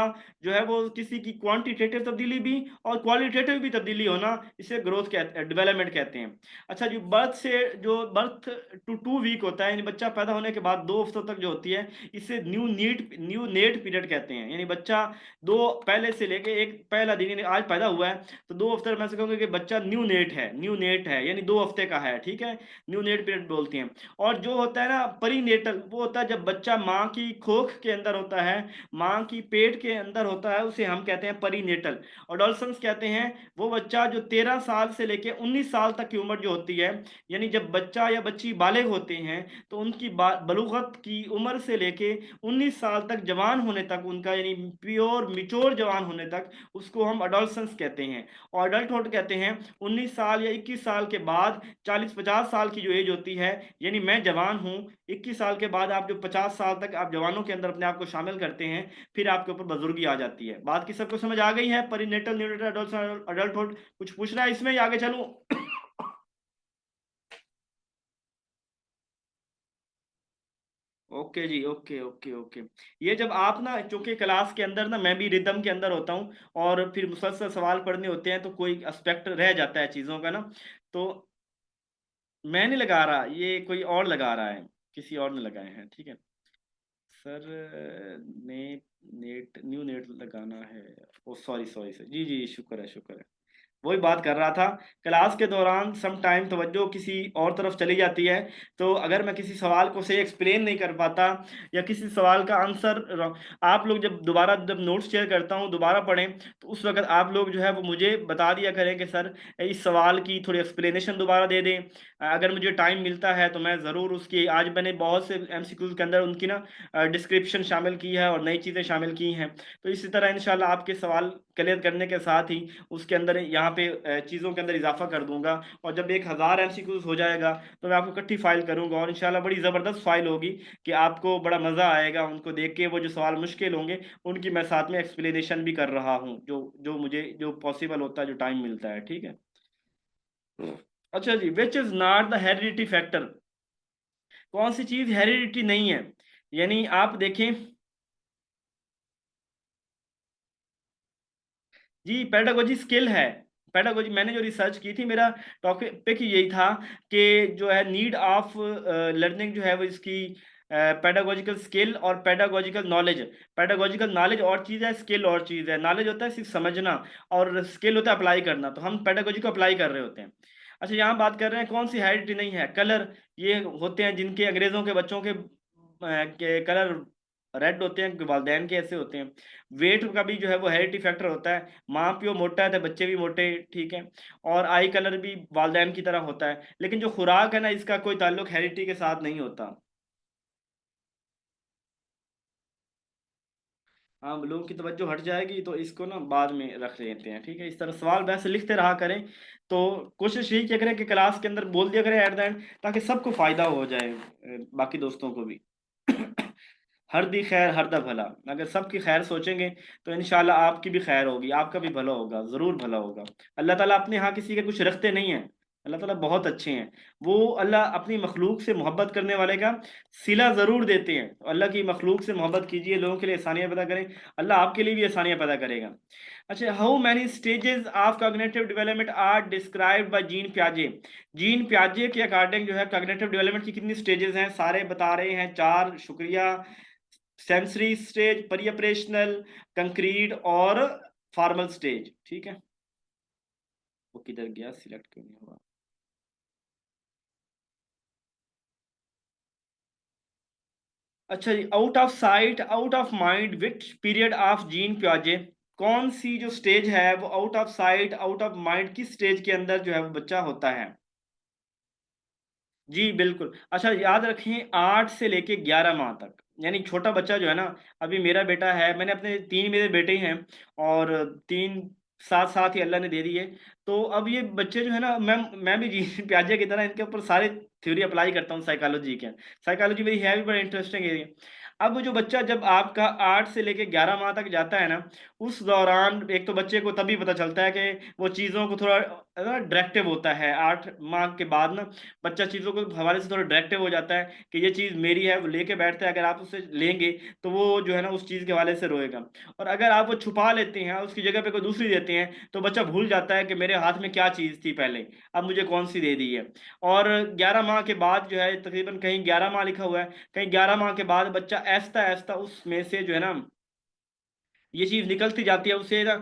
जो है वो किसी की क्वांटिटेटिव तब्दीली भी और क्वालिटेटिव भी तब्दीली होना, इसे ग्रोथ कहते डेवलपमेंट कहते हैं। अच्छा जी बर्थ टू 2 वीक होता है, यानी बच्चा पैदा होने के बाद 2 हफ्तों तक जो होती है, इसे न्यू नेट पीरियड कहते हैं। यानी बच्चा दो पहले से लेके एक पहला दिन, यानी आज पैदा हुआ है तो 2 हफ्ते मैं से कहूँगा कि बच्चा न्यू नेट है, यानी 2 हफ्ते का है, ठीक है। न्यू नेट पीरियड बोलते हैं। और जो होता है ना परिनेटल, वो होता है जब बच्चा माँ की खोख के अंदर होता है, माँ की पेट के अंदर होता है, उसे हम कहते हैं परिनेटल। एडोलसेंस कहते हैं वो बच्चा जो 13 साल से लेके 19 साल तक की उम्र जो होती है, यानी जब बच्चा या बच्ची बालिग होते हैं तो उनकी बलूगत की उम्र से लेके 19 साल तक जवान होने तक उनका, यानी प्योर मिच्योर जवान होने तक, उसको हम अडोलसेंस कहते हैं। और अडल्टहुड कहते हैं 19 साल या 21 साल के बाद 40-50 साल की जो एज होती है, यानी मैं जवान हूँ, 21 साल के बाद आप जो 50 साल तक आप जवानों के अंदर अपने आप को शामिल करते हैं, फिर आपके ऊपर बुजुर्गी आ जाती है। बात की सबको समझ आ गई है? परिनेटल, न्यूनेटल, अडल्टहुड। कुछ पूछना है इसमें या आगे चलूं? ओके जी, ओके ओके ओके। ये जब आप ना, चूंकि क्लास के अंदर ना मैं भी रिदम के अंदर होता हूँ और फिर मुसलसल सवाल पढ़ने होते हैं तो कोई एस्पेक्ट रह जाता है चीज़ों का ना, तो मैं नहीं लगा रहा, ये कोई और लगा रहा है, किसी और ने लगाए हैं, ठीक है सर। ने नेट न्यू नेट लगाना है। ओ सॉरी सॉरी सर, जी जी शुक्र है शुक्र है। वही बात कर रहा था, क्लास के दौरान सम टाइम तवज्जो किसी और तरफ चली जाती है, तो अगर मैं किसी सवाल को सही एक्सप्लेन नहीं कर पाता या किसी सवाल का आंसर, आप लोग जब दोबारा जब नोट्स शेयर करता हूँ दोबारा पढ़ें, तो उस वक्त आप लोग जो है वो मुझे बता दिया करें कि सर इस सवाल की थोड़ी एक्सप्लेनेशन दोबारा दे दें। अगर मुझे टाइम मिलता है तो मैं ज़रूर उसकी, आज मैंने बहुत से एमसीक्यूज के अंदर उनकी ना डिस्क्रिप्शन शामिल की है और नई चीज़ें शामिल की हैं। तो इसी तरह इंशाल्लाह आपके सवाल क्लियर करने के साथ ही उसके अंदर यहाँ पे चीज़ों के अंदर इजाफा कर दूंगा। और जब 1000 MCQs हो जाएगा तो मैं आपको इकट्ठी फाइल करूंगा और इंशाल्लाह बड़ी ज़बरदस्त फाइल होगी कि आपको बड़ा मज़ा आएगा उनको देख के। वो जो सवाल मुश्किल होंगे उनकी मैं साथ में एक्सप्लेनेशन भी कर रहा हूँ, जो जो मुझे जो पॉसिबल होता है, जो टाइम मिलता है, ठीक है। अच्छा जी, which is not the heredity factor. कौन सी चीज़ हेरिडिटी नहीं है? यानी आप देखें जी, पेडागोजी स्किल है। पेडागोजी मैंने जो रिसर्च की थी, मेरा टॉपिक यही था कि जो है नीड ऑफ लर्निंग जो है वो इसकी पेडागोजिकल स्किल और पेडागोजिकल नॉलेज। पेडागोजिकल नॉलेज और चीज़ है, स्किल और चीज़ है। नॉलेज होता है सिर्फ समझना और स्किल होता है अप्लाई करना, तो हम पेडागोजी को अप्लाई कर रहे होते हैं। अच्छा यहाँ बात कर रहे हैं कौन सी हेरिडिटी नहीं है। कलर, ये होते हैं जिनके अंग्रेज़ों के बच्चों के कलर रेड होते हैं, वालदैन के ऐसे होते हैं। वेट का भी जो है वो हेरिडिटी फैक्टर होता है, माँ प्यो मोटा है तो बच्चे भी मोटे, ठीक है। और आई कलर भी वालदैन की तरह होता है, लेकिन जो खुराक है ना इसका कोई ताल्लुक हेरिडिटी के साथ नहीं होता। हाँ, लोगों की तवज्जो हट जाएगी तो इसको ना बाद में रख लेते हैं, ठीक है। इस तरह सवाल वैसे लिखते रहा करें, तो कोशिश यही किया करें कि क्लास के अंदर बोल दिया करें एट द एंड, ताकि सबको फायदा हो जाए, बाकी दोस्तों को भी। हर दी खैर हर दा भला। अगर सबकी खैर सोचेंगे तो इंशाल्लाह आपकी भी खैर होगी, आपका भी भला होगा, ज़रूर भला होगा। अल्लाह ताला अपने यहाँ किसी के कुछ रखते नहीं हैं। अल्लाह ताला बहुत अच्छे हैं। वो अल्लाह अपनी मखलूक से मोहब्बत करने वाले का सिला ज़रूर देते हैं। तो अल्लाह की मखलूक से मोहब्बत कीजिए, लोगों के लिए आसानियाँ पैदा करें, अल्लाह आपके लिए भी आसानियाँ पैदा करेगा। अच्छा, how many stages of cognitive development are described by Jean प्याजे। जीन प्याजे के अकॉर्डिंग जो है कॉग्निटिव डेवलपमेंट की कितनी स्टेजेस हैं, सारे बता रहे हैं 4, शुक्रिया। सेंसरी स्टेज, परी ऑपरेशनल, कंक्रीट और फॉर्मल स्टेज, ठीक है। वो किधर गया, सिलेक्ट क्यों नहीं हुआ? अच्छा जी, out of sight out of mind which period of Jean प्याजे। कौन सी जो स्टेज है वो out of sight out of mind किस स्टेज के अंदर जो है वो बच्चा होता है? जी बिल्कुल। अच्छा याद रखें 8 से लेके 11 माह तक, यानी छोटा बच्चा जो है ना, अभी मेरा बेटा है, मैंने अपने 3 मेरे बेटे हैं और 3 साथ साथ ही अल्लाह ने दे दी है। तो अब ये बच्चे जो है ना, मैं भी जी प्याजे की तरह इनके ऊपर सारे थ्योरी अप्लाई करता हूँ साइकोलॉजी के। साइकोलॉजी मेरी है भी बड़ा इंटरेस्टिंग एरिया। अब वो जो बच्चा जब आपका 8 से लेके 11 माह तक जाता है ना, उस दौरान एक तो बच्चे को तभी पता चलता है कि वो चीज़ों को थोड़ा डायरेक्टिव होता है। 8 माह के बाद ना बच्चा चीज़ों को हवाले से थोड़ा डायरेक्टिव हो जाता है कि ये चीज़ मेरी है, वो लेके बैठता है। अगर आप उससे लेंगे तो वो जो है ना उस चीज़ के हवाले से रोएगा। और अगर आप वो छुपा लेते हैं, उसकी जगह पे कोई दूसरी देते हैं, तो बच्चा भूल जाता है कि मेरे हाथ में क्या चीज़ थी पहले, अब मुझे कौन-सी दे दी है। और 11 माह के बाद जो है, तकरीबन कहीं 11 माह लिखा हुआ है, कहीं 11 माह के बाद बच्चा ऐसा-ऐसा उसमें से जो है ना, ये चीज़ निकलती जाती है उसे ना,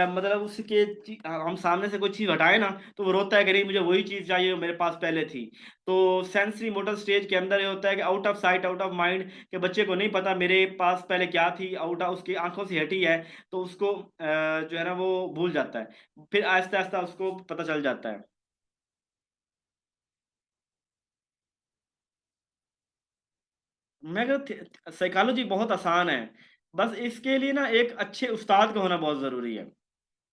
मतलब उसके हम सामने से कोई चीज़ हटाएँ ना, तो वो रोता है कि नहीं मुझे वही चीज़ चाहिए जो मेरे पास पहले थी। तो सेंसरी मोटर स्टेज के अंदर ये होता है कि out of sight out of mind, कि बच्चे को नहीं पता मेरे पास पहले क्या थी, आउट ऑफ उसकी आँखों से हटी है, तो उसको जो है ना वो भूल जाता है। फिर आहिस्ता-आहिस्ता उसको पता चल जाता है। मैं कहता साइकोलॉजी बहुत आसान है। बस इसके लिए ना एक अच्छे उस्ताद का होना बहुत ज़रूरी है।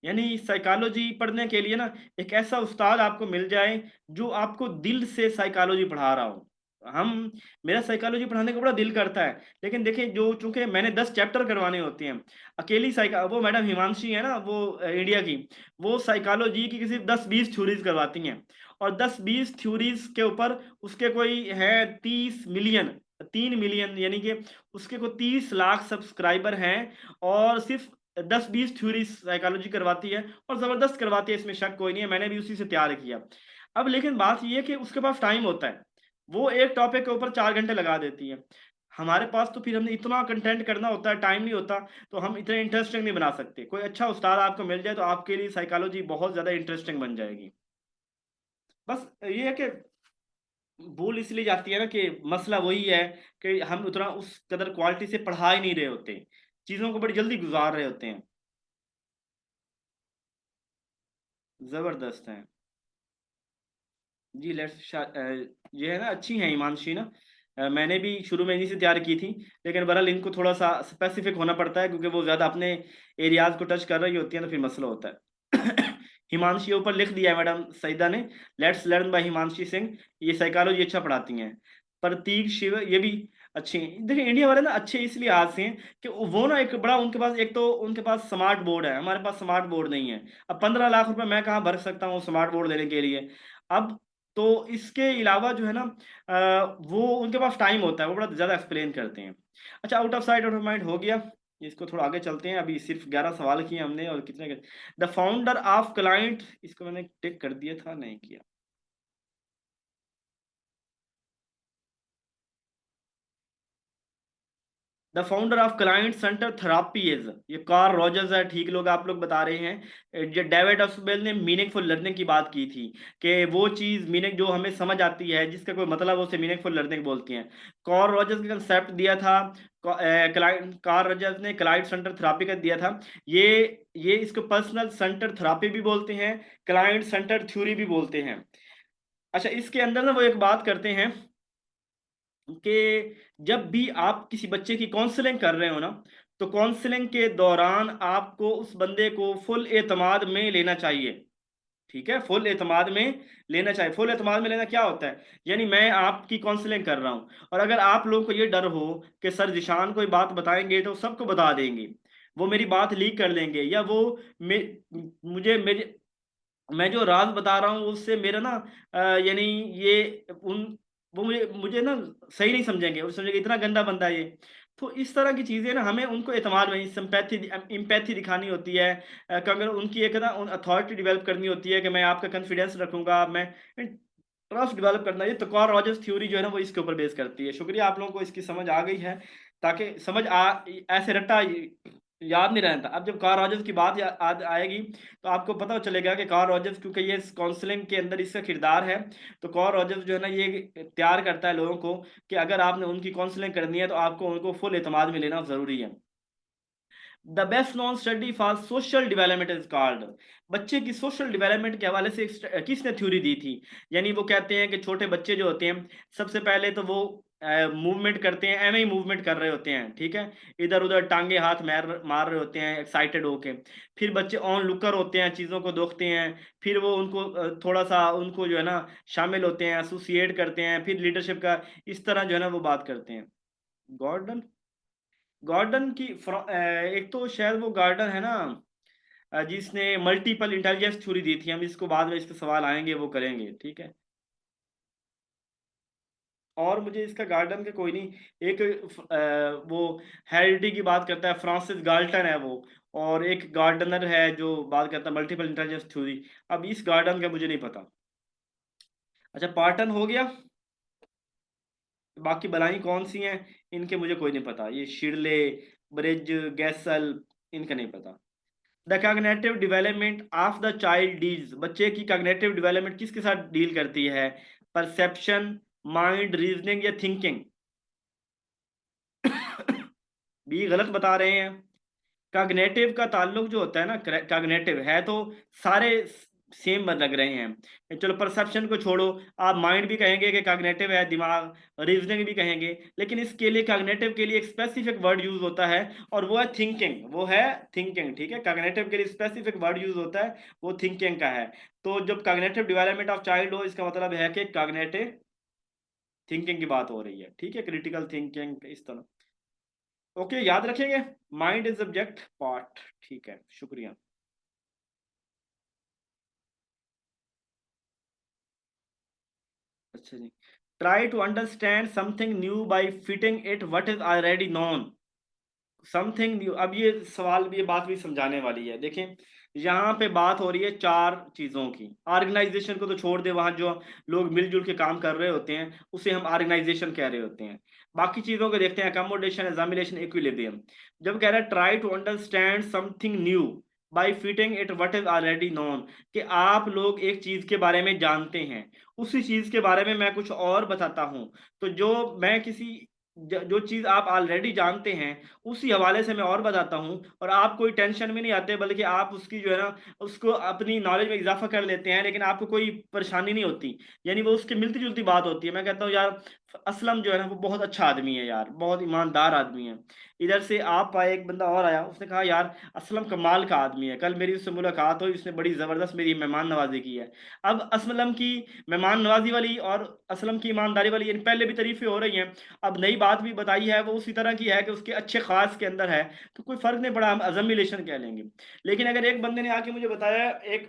यानी साइकोलॉजी पढ़ने के लिए ना एक ऐसा उस्ताद आपको मिल जाए जो आपको दिल से साइकोलॉजी पढ़ा रहा हो। हम मेरा साइकोलॉजी पढ़ाने का बड़ा दिल करता है, लेकिन देखिए जो चूँकि मैंने 10 चैप्टर करवाने होते हैं, अकेली साइका वो मैडम हिमांशी है ना, वो इंडिया की, वो साइकोलॉजी की सिर्फ़ 10-20 थ्योरीज़ करवाती हैं, और 10-20 थ्योरीज़ के ऊपर उसके कोई है 30 मिलियन, 3 मिलियन, यानी कि उसके को 30 लाख सब्सक्राइबर हैं, और सिर्फ़ 10-20 थ्योरी साइकोलॉजी करवाती है, और ज़बरदस्त करवाती है, इसमें शक कोई नहीं है, मैंने भी उसी से तैयार किया। अब लेकिन बात ये है कि उसके पास टाइम होता है, वो एक टॉपिक के ऊपर 4 घंटे लगा देती है। हमारे पास तो फिर हमने इतना कंटेंट करना होता है, टाइम नहीं होता, तो हम इतने इंटरेस्टिंग नहीं बना सकते। कोई अच्छा उस्ताद आपको मिल जाए तो आपके लिए साइकोलॉजी बहुत ज़्यादा इंटरेस्टिंग बन जाएगी। बस ये है कि भूल इसलिए जाती है ना कि मसला वही है कि हम उतना उस कदर क्वालिटी से पढ़ा ही नहीं रहे होते। चीज़ों को बड़ी जल्दी गुज़ार रहे होते हैं। ज़बरदस्त हैं। जी, ये है ना, अच्छी हैं हिमांशी ना। मैंने भी शुरू में इन्हीं से तैयार की थी, लेकिन बहरहाल इनको थोड़ा-सा स्पेसिफ़िक होना पड़ता है क्योंकि वो ज़्यादा अपने एरियाज़ को टच कर रही होती हैं, तो फिर मसला होता है। हिमांशी ऊपर लिख दिया है मैडम सईदा ने, let's learn by Himanshi Singh, ये साइकोलॉजी अच्छा पढ़ाती हैं। प्रतीक शिव ये भी अच्छी हैं। देखिए इंडिया वाले ना अच्छे इस लिहाज़ से हैं कि वो ना एक बड़ा उनके पास, एक तो उनके पास स्मार्ट बोर्ड है, हमारे पास स्मार्ट बोर्ड नहीं है। अब 15 लाख रुपए मैं कहाँ भर सकता हूँ स्मार्ट बोर्ड लेने के लिए। अब तो इसके अलावा जो है ना, वो उनके पास टाइम होता है, वो बड़ा ज़्यादा एक्सप्लेन करते हैं। अच्छा, out of sight out of mind हो गया, इसको थोड़ा आगे चलते हैं, अभी सिर्फ़ 11 सवाल किए हमने और कितने के द फाउंडर ऑफ क्लाइंट, इसको मैंने टिक कर दिया था, नहीं किया। The founder of client centre therapies, ये कार्ल रॉजर्स है, ठीक लोग आप लोग बता रहे हैं। जो डेविड ऑस्वेल ने मीनिंगफुल लर्निंग की बात की थी कि वो चीज़ मीनिंग जो हमें समझ आती है, जिसका कोई मतलब है, उसे मीनिंगफुल लर्निंग बोलते हैं। कार्ल रॉजर्स ने कंसेप्ट दिया था, क्लाइंट कार्ल रॉजर्स ने क्लाइंट सेंटर थेरापी का दिया था। ये ये इसको पर्सनल सेंटर थेरापी भी बोलते हैं, क्लाइंट सेंटर थ्योरी भी बोलते हैं। अच्छा, इसके अंदर ना वो एक बात करते हैं कि जब भी आप किसी बच्चे की काउंसलिंग कर रहे हो ना, तो काउंसलिंग के दौरान आपको उस बंदे को फुल एतमाद में लेना चाहिए। ठीक है? फुल एतमाद में लेना चाहिए। फुल एतमाद में लेना क्या होता है? यानी मैं आपकी काउंसलिंग कर रहा हूँ, और अगर आप लोगों को ये डर हो कि सर ज़ीशान कोई बात बताएँगे तो सबको बता देंगे। वो मेरी बात लीक कर देंगे, या वो मे मुझे मेरे मैं जो राज़ बता रहा हूँ उससे मेरा ना, यानी ये उन वो मुझे मुझे ना सही नहीं समझेंगे, वो समझेंगे इतना गंदा बंदा है ये। तो इस तरह की चीज़ें ना हमें उनको एतमाद में एम्पैथी दिखानी होती है, कि अगर उनकी एक ना अथॉरिटी डेवलप करनी होती है कि मैं आपका कॉन्फिडेंस रखूँगा, मैं ट्रस्ट डेवलप करना, ये तो कार्ल रॉजर्स थ्योरी जो है ना वो इसके ऊपर बेस करती है। शुक्रिया आप लोगों को इसकी समझ आ गई है, ताकि समझ ऐसे रट्टा याद नहीं रहता। अब जब कार्ल रॉजर्स की बात याद आएगी तो आपको पता चलेगा कि कार्ल रॉजर्स, क्योंकि ये इस काउंसलिंग के अंदर इसका किरदार है, तो कार्ल रॉजर्स जो है ना ये तैयार करता है लोगों को कि अगर आपने उनकी काउंसलिंग करनी है तो आपको उनको फुल एतमाद में लेना ज़रूरी है। The best known study for social development is called, बच्चे की सोशल डेवलपमेंट के हवाले से किसने थ्योरी दी थी? यानी वो कहते हैं कि छोटे बच्चे जो होते हैं, सबसे पहले तो वो मूवमेंट करते हैं, एम ही मूवमेंट कर रहे होते हैं, ठीक है, इधर उधर टांगे हाथ मार मार रहे होते हैं एक्साइटेड होके। फिर बच्चे ऑन लुकर होते हैं, चीज़ों को देखते हैं, फिर वो उनको थोड़ा सा उनको जो है ना शामिल होते हैं, एसोसिएट करते हैं, फिर लीडरशिप का इस तरह जो है ना वो बात करते हैं। गॉर्डन, गॉर्डन की एक तो शायद वो गार्डन है ना, जिसने मल्टीपल इंटेलिजेंस थ्योरी दी थी। हम इसको बाद में इसके सवाल आएंगे वो करेंगे, ठीक है। और मुझे इसका गार्डन का कोई नहीं, एक वो हेरिडी की बात करता है, फ्रांसिस गाल्टन है वो, और एक गार्डनर है जो बात करता है मल्टीपल इंटेलिजेंस थ्योरी। अब इस गार्डन का मुझे नहीं पता। अच्छा, पार्टन हो गया। बाकी बलाई कौन सी हैं, इनके मुझे कोई नहीं पता, ये शिरले, ब्रिज, गैसल, इनका नहीं पता। The cognitive development of the child deals, बच्चे की कॉग्निटिव डेवलपमेंट किसके साथ डील करती है? परसेप्शन, माइंड, रीजनिंग या थिंकिंग? बी गलत बता रहे हैं। कॉग्निटिव का ताल्लुक जो होता है ना, कॉग्निटिव है तो सारे सेम लग रहे हैं। चलो परसेप्शन को छोड़ो, आप माइंड भी कहेंगे कि कॉग्निटिव है दिमाग, रीजनिंग भी कहेंगे, लेकिन इसके लिए कॉग्निटिव के लिए एक स्पेसिफिक वर्ड यूज होता है और वो है थिंकिंग, वो है थिंकिंग, ठीक है। कॉग्निटिव के लिए स्पेसिफिक वर्ड यूज होता है, वो थिंकिंग का है। तो जब कॉग्निटिव डेवलपमेंट ऑफ चाइल्ड हो, इसका मतलब है कि कॉग्निटिव थिंकिंग की बात हो रही है, ठीक है, क्रिटिकल थिंकिंग इस तरह। ओके, याद रखेंगे, माइंड इज सब्जेक्ट पार्ट, ठीक है, शुक्रिया। अच्छा जी, try to understand something new by fitting it what is already known. Something new, अब ये सवाल भी, ये बात भी समझाने वाली है। देखें, यहाँ पे बात हो रही है चार चीज़ों की। ऑर्गेनाइजेशन को तो छोड़ दे, वहाँ जो लोग मिलजुल के काम कर रहे होते हैं उसे हम ऑर्गेनाइजेशन कह रहे होते हैं। बाकी चीज़ों को देखते हैं, अकोमोडेशन, एग्जामिनेशन, इक्विलिब्रियम। जब कह रहा है try to understand something new by fitting it what is already known, कि आप लोग एक चीज़ के बारे में जानते हैं, उसी चीज़ के बारे में मैं कुछ और बताता हूँ। तो जो मैं किसी जो चीज़ आप ऑलरेडी जानते हैं उसी हवाले से मैं और बताता हूँ, और आप कोई टेंशन में नहीं आते, बल्कि आप उसकी जो है ना उसको अपनी नॉलेज में इजाफा कर लेते हैं, लेकिन आपको कोई परेशानी नहीं होती। यानी वो उसकी मिलती जुलती बात होती है। मैं कहता हूँ यार असलम जो है ना वो बहुत अच्छा आदमी है यार, बहुत ईमानदार आदमी है। इधर से आप आए, एक बंदा और आया, उसने कहा यार असलम कमाल का आदमी है, कल मेरी उससे मुलाकात हुई, उसने बड़ी ज़बरदस्त मेरी मेहमान नवाजी की है। अब असलम की मेहमान नवाजी वाली और असलम की ईमानदारी वाली, यानी पहले भी तारीफें हो रही हैं, अब नई बात भी बताई है, वो उसी तरह की है कि उसके अच्छे खास के अंदर है, तो कोई फर्क नहीं पड़ा, हम अजमिलेशन कह लेंगे। लेकिन अगर एक बंदे ने आके मुझे बताया, एक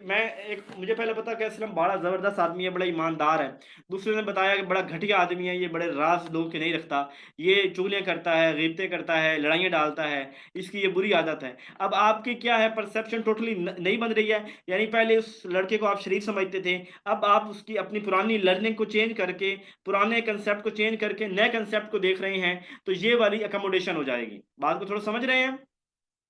मुझे पहले पता कि असलम बड़ा जबरदस्त आदमी है, बड़ा ईमानदार है, दूसरे ने बताया कि बड़ा घटिया आदमी है, ये बड़े राज लोग के नहीं रखता, ये चुगलियां करता है, गिबतें करता है, लड़ाइयाँ डालता है, इसकी ये बुरी आदत है। अब आपकी क्या है, परसेप्शन टोटली नई बन रही है। यानी पहले उस लड़के को आप शरीफ समझते थे, अब आप उसकी अपनी पुरानी लर्निंग को चेंज करके, पुराने कंसेप्ट को चेंज करके नए कंसेप्ट को देख रहे हैं, तो ये वाली अकोमोडेशन हो जाएगी। बात को थोड़ा समझ रहे हैं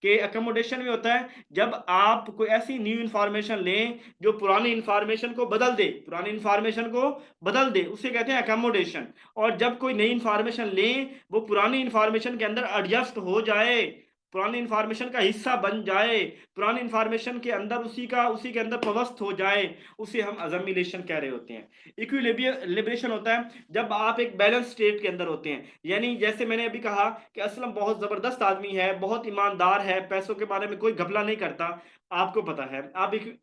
कि अकोमोडेशन में होता है जब आप कोई ऐसी न्यू इंफॉर्मेशन लें जो पुरानी इंफॉर्मेशन को बदल दे, पुरानी इंफॉर्मेशन को बदल दे, उसे कहते हैं अकोमोडेशन। और जब कोई नई इंफॉर्मेशन लें वो पुरानी इंफॉर्मेशन के अंदर एडजस्ट हो जाए, पुरानी इंफॉर्मेशन का हिस्सा बन जाए, पुरानी इंफॉर्मेशन के अंदर उसी के अंदर प्रवस्त हो जाए, उसे हम अजमिलेशन कह रहे होते हैं। इक्विलिब्रेशन होता है जब आप एक बैलेंस स्टेट के अंदर होते हैं। यानी जैसे मैंने अभी कहा कि असलम बहुत जबरदस्त आदमी है, बहुत ईमानदार है, पैसों के बारे में कोई घपला नहीं करता, आपको पता है।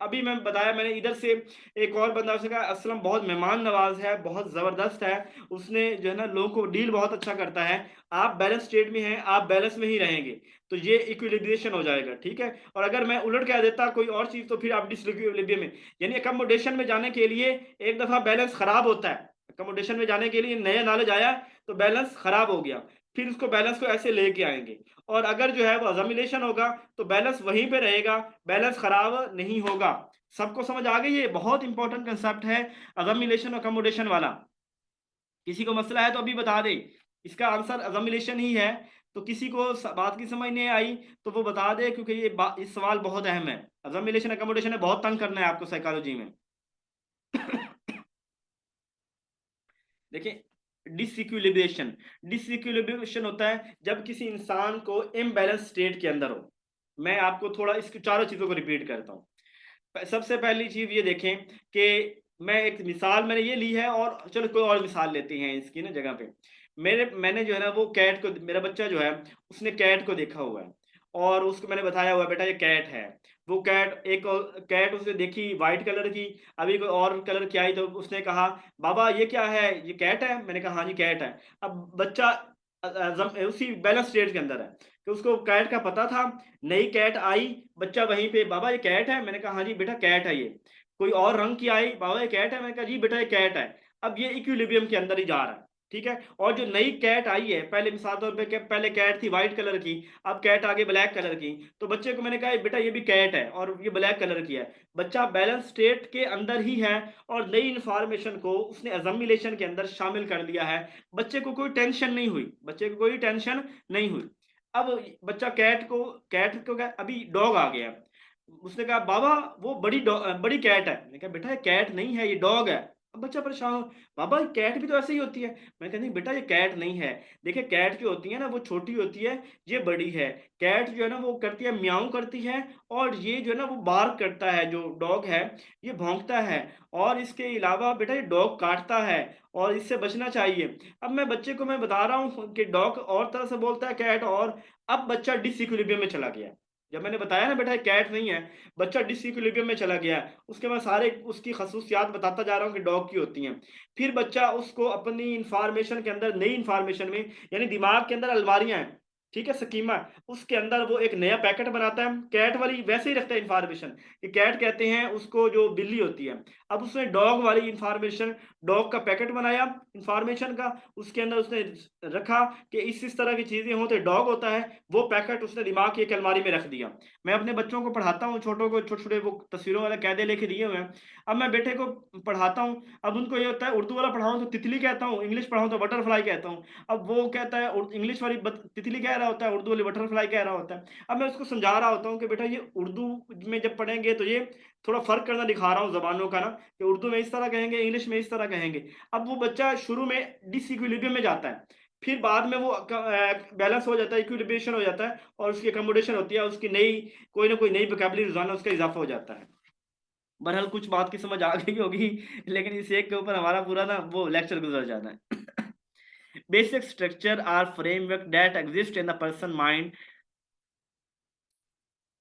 अभी मैं बताया, मैंने इधर से एक और बंदा से कहा असलम बहुत मेहमान नवाज है, बहुत जबरदस्त है, उसने जो है ना लोगों को डील बहुत अच्छा करता है। आप बैलेंस स्टेट में हैं, आप बैलेंस में ही रहेंगे, तो ये इक्विलिब्रेशन हो जाएगा, ठीक है। और अगर मैं उलट कह देता कोई और चीज, तो फिर आप डिसइक्विलिब्रियम में, यानी अकोमोडेशन में जाने के लिए एक दफा बैलेंस खराब होता है, अकोमोडेशन में जाने के लिए नया नॉलेज आया तो बैलेंस खराब हो गया, फिर उसको बैलेंस को ऐसे लेके आएंगे। और अगर जो है वो अजमिलेशन होगा तो बैलेंस वहीं पे रहेगा, बैलेंस खराब नहीं होगा। सबको समझ आ गई? ये बहुत इंपॉर्टेंट कंसेप्ट है अजमिलेशन अकोमोडेशन वाला। किसी को मसला है तो अभी बता दे, इसका आंसर अजमिलेशन ही है। तो किसी को बात की समझ नहीं आई तो वो बता दे, क्योंकि ये सवाल बहुत अहम है। अजमिलेशन अकोमोडेशन है, बहुत तंग करना है आपको साइकोलॉजी में। देखिए, डिसइक्विलिब्रेशन, डिसइक्विलिब्रेशन होता है जब किसी इंसान को इम्बैलेंस स्टेट के अंदर हो। मैं आपको थोड़ा इसकी चारों चीजों को रिपीट करता हूँ। सबसे पहली चीज ये देखें कि मैं एक मिसाल मैंने ये ली है, और चलो कोई और मिसाल लेते हैं इसकी ना जगह पे। मैंने जो है ना वो कैट को, मेरा बच्चा जो है उसने कैट को देखा हुआ है और उसको मैंने बताया हुआ है बेटा ये कैट है। वो कैट एक और कैट उसने देखी व्हाइट कलर की, अभी कोई और कलर की आई तो उसने कहा बाबा ये क्या है, ये कैट है? मैंने कहा हाँ जी कैट है। अब बच्चा उसी बैलेंस स्टेट के अंदर है कि उसको कैट का पता था। नई कैट आई, बच्चा वहीं पे बाबा ये कैट है? मैंने कहा हाँ जी बेटा कैट है ये। कोई और रंग की आई, बाबा ये कैट है? मैंने कहा जी बेटा ये कैट है। अब ये इक्विलिब्रियम के अंदर ही जा रहा है, ठीक है। और जो नई कैट आई है, पहले मिसाल तौर पे पहले कैट थी व्हाइट कलर की, अब कैट आ गई ब्लैक कलर की, तो बच्चे को मैंने कहा बेटा ये भी कैट है और ये ब्लैक कलर की है। बच्चा बैलेंस स्टेट के अंदर ही है और नई इंफॉर्मेशन को उसने अजम्बिलेशन के अंदर शामिल कर लिया है। बच्चे को कोई टेंशन नहीं हुई, बच्चे को कोई टेंशन नहीं हुई। अब बच्चा कैट को क्या, अभी डॉग आ गया, उसने कहा बाबा वो बड़ी कैट है। मैंने कहा बेटा ये कैट नहीं है, ये डॉग है। अब बच्चा परेशान हो, बाबा कैट भी तो ऐसे ही होती है। मैंने कहा नहीं बेटा ये कैट नहीं है। देखिए कैट जो होती है ना वो छोटी होती है, ये बड़ी है। कैट जो है ना वो करती है म्याऊं करती है, और ये जो है ना वो बार्क करता है, जो डॉग है ये भौंकता है। और इसके अलावा बेटा ये डॉग काटता है और इससे बचना चाहिए। अब मैं बच्चे को मैं बता रहा हूँ कि डॉग और तरह से बोलता है कैट, और अब बच्चा डिसइक्विलिब्रियम में चला गया। जब मैंने बताया ना बेटा ये कैट नहीं है, बच्चा डिसइक्विलिब्रियम में चला गया। उसके बाद सारे उसकी खसूसियात बताता जा रहा हूँ कि डॉग की होती हैं। फिर बच्चा उसको अपनी इंफॉर्मेशन के अंदर, नई इंफॉर्मेशन में, यानी दिमाग के अंदर अलमारियां हैं, ठीक है, स्कीमा, उसके अंदर वो एक नया पैकेट बनाता है, कैट वाली वैसे ही रखता है इंफॉर्मेशन कि कैट कहते हैं उसको जो बिल्ली होती है। अब उसने डॉग वाली इंफॉर्मेशन, डॉग का पैकेट बनाया इंफॉर्मेशन का, उसके अंदर उसने रखा कि इस तरह की चीजें हो तो डॉग होता है। वो पैकेट उसने दिमाग की एक अलमारी में रख दिया। मैं अपने बच्चों को पढ़ाता हूँ, छोटों को छोटे छोटे वो तस्वीरों वाले कायदे लेके दिए हुए हैं। अब मैं बेटे को पढ़ाता हूँ, अब उनको ये होता है उर्दू वाला पढ़ाऊँ तो तितली कहता हूँ, इंग्लिश पढ़ाऊँ तो बटरफ्लाई कहता हूँ। अब वो कहता है इंग्लिश वाली तितली कह रहा होता है, उर्दू वाली बटरफ्लाई कह रहा होता है। अब मैं उसको समझा रहा होता हूँ कि बेटा ये उर्दू में जब पढ़ेंगे तो ये थोड़ा फर्क करना दिखा रहा हूँ जबानों का ना, कि उर्दू में इस तरह कहेंगे, इंग्लिश में इस तरह कहेंगे। अब वो बच्चा शुरू में डिसइक्विलिब्रियम में जाता है, फिर बाद में वो बैलेंस हो जाता है, इक्विलिब्रेशन हो जाता है, और उसकी अकोमोडेशन होती है, उसकी नई कोई ना कोई नई वोकैबुलरी रोजाना उसका इजाफा हो जाता है। बहरहाल कुछ बात की समझ आ गई होगी, लेकिन इस एक के ऊपर हमारा पूरा ना वो लेक्चर गुजर जाना है। Basic structure or framework that exist in the person mind.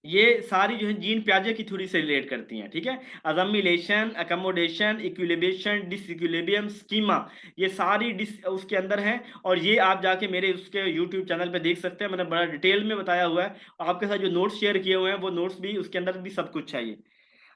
ये सारी जो है जीन प्याजे की थ्योरी से रिलेट करती हैं, ठीक है। अजमिलेशन, अकोमोडेशन, इक्विलिब्रेशन, डिसइक्विलिब्रियम, स्कीमा, ये सारी डिस उसके अंदर हैं। और ये आप जाके मेरे उसके यूट्यूब चैनल पे देख सकते हैं, मैंने बड़ा डिटेल में बताया हुआ है। आपके साथ जो नोट्स शेयर किए हुए हैं वो नोट्स भी, उसके अंदर भी सब कुछ चाहिए।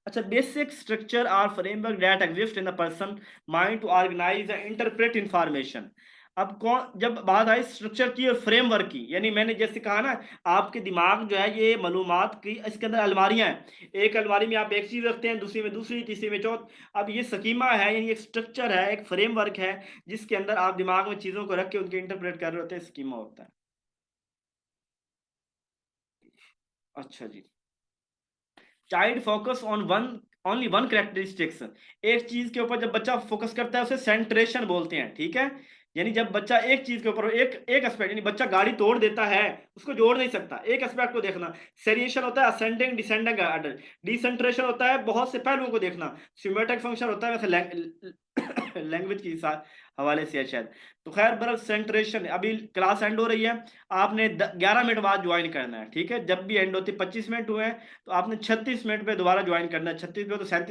अच्छा, basic structure or framework that exist in the person mind to organize and interpret information. अब कौन, जब बात आई स्ट्रक्चर की और फ्रेमवर्क की, यानी मैंने जैसे कहा ना, आपके दिमाग जो है ये मालूमात की, इसके अंदर अलमारियां हैं। एक अलमारी में आप एक चीज रखते हैं, दूसरी में दूसरी, तीसरी में चौथ। अब ये स्कीमा है, यानी एक स्ट्रक्चर है, एक फ्रेमवर्क है, जिसके अंदर आप दिमाग में चीजों को रख के उनके इंटरप्रेट कर रहे होते हैं, स्कीमा होता है। अच्छा जी। Child focus on one, only one characteristics. एक चीज के ऊपर जब बच्चा फोकस करता है उसे सेंट्रेशन बोलते हैं, ठीक है। यानी जब बच्चा एक चीज के ऊपर, एक एक एस्पेक्ट, यानी बच्चा गाड़ी तोड़ देता है, उसको जोड़ नहीं सकता, एक एस्पेक्ट को देखना। सेरिएशन होता है असेंडिंग डिसेंडिंग आर्डर। डिसेंट्रेशन होता है बहुत से पहलुओं को देखना। सिमेट्रिक फंक्शन होता है वैसे लैंग्वेज के साथ हवाले से है शायद। तो खैर बरल सेंट्रेशन, अभी क्लास एंड हो रही है, आपने 11 मिनट बाद ज्वाइन करना है, ठीक है। जब भी एंड होती 25 मिनट हुए हैं तो आपने 36 मिनट पे दोबारा ज्वाइन करना है, 36 पे तो 37